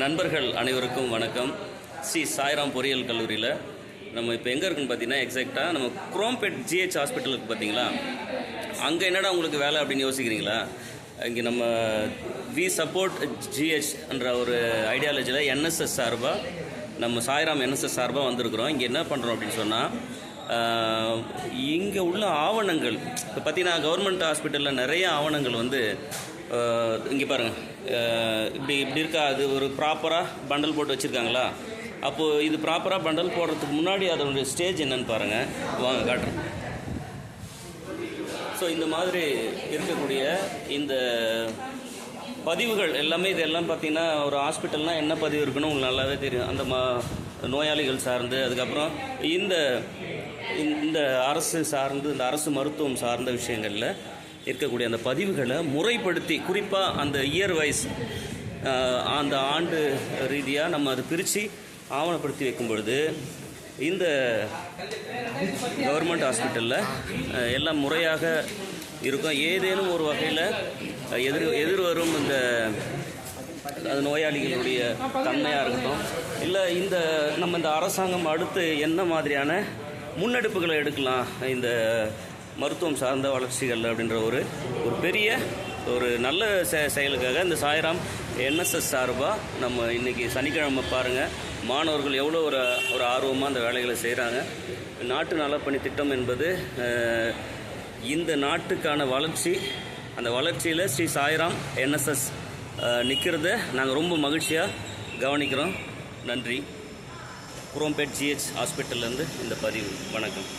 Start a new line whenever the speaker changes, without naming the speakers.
நண்பர்கள் அனைவருக்கும் வணக்கம். ஸ்ரீ சாய்ராம் பொறியியல் கல்லூரியில் நம்ம இப்போ எங்கே இருக்குன்னு பார்த்தீங்கன்னா, எக்ஸாக்டாக நம்ம குரோம்பேட் ஜிஹெச் ஹாஸ்பிட்டலுக்கு பார்த்தீங்களா, அங்கே என்னடா உங்களுக்கு வேலை அப்படின்னு யோசிக்கிறீங்களா? இங்கே நம்ம வி சப்போர்ட் ஜிஹெச் என்ற ஒரு ஐடியாலஜியில் என்எஸ்எஸ் சார்பாக, நம்ம சாய்ராம் என்எஸ்எஸ் சார்பாக வந்திருக்கிறோம். இங்கே என்ன பண்ணுறோம் அப்படின்னு சொன்னால், இங்கே உள்ள ஆவணங்கள் இப்போ பார்த்தீங்கன்னா, கவர்மெண்ட் ஹாஸ்பிட்டலில் நிறைய ஆவணங்கள் வந்து இங்கே பாருங்கள், இப்படி இருக்கா, அது ஒரு ப்ராப்பராக பண்டல் போட்டு வச்சுருக்காங்களா? அப்போது இது ப்ராப்பராக பண்டல் போடுறதுக்கு முன்னாடி அதனுடைய ஸ்டேஜ் என்னன்னு பாருங்கள். வாங்க காட்டுறேன். ஸோ இந்த மாதிரி இருக்கக்கூடிய இந்த பதிவுகள் எல்லாமே, இதெல்லாம் பார்த்திங்கன்னா, ஒரு ஹாஸ்பிட்டல்னால் என்ன பதிவு இருக்குன்னு உங்களுக்கு நல்லாவே தெரியும். அந்த நோயாளிகள் சார்ந்து, அதுக்கப்புறம் இந்த அரசு சார்ந்து, இந்த அரசு மருத்துவம் சார்ந்த விஷயங்களில் இருக்கக்கூடிய அந்த பதிவுகளை முறைப்படுத்தி, குறிப்பாக அந்த இயர் வைஸ், அந்த ஆண்டு ரீதியாக நம்ம அதை பிரித்து ஆவணப்படுத்தி வைக்கும் பொழுது, இந்த கவர்மெண்ட் ஹாஸ்பிட்டலில் எல்லாம் முறையாக இருக்கும். ஏதேனும் ஒரு வகையில் எதிர்வரும் இந்த அது நோயாளிகளுடைய தன்மையாக இருக்கட்டும், இல்லை நம்ம இந்த அரசாங்கம் அடுத்து என்ன மாதிரியான முன்னெடுப்புகளை எடுக்கலாம் இந்த மருத்துவம் சார்ந்த வளர்ச்சிகள் அப்படின்ற ஒரு பெரிய ஒரு நல்ல செயலுக்காக இந்த சாய்ராம் என்எஸ்எஸ் சார்பாக நம்ம இன்றைக்கி சனிக்கிழமை பாருங்கள், மாணவர்கள் எவ்வளோ ஒரு ஆர்வமாக அந்த வேலைகளை செய்கிறாங்க. நாட்டு நலப்பணி திட்டம் என்பது இந்த நாட்டுக்கான வளர்ச்சி, அந்த வளர்ச்சியில் ஸ்ரீ சாய்ராம் என்எஸ்எஸ் நிற்கிறத நாங்கள் ரொம்ப மகிழ்ச்சியாக கவனிக்கிறோம். நன்றி. குரோம்பேட் ஜிஹெச் ஹாஸ்பிட்டல்லேருந்து இந்த பதிவு. வணக்கம்.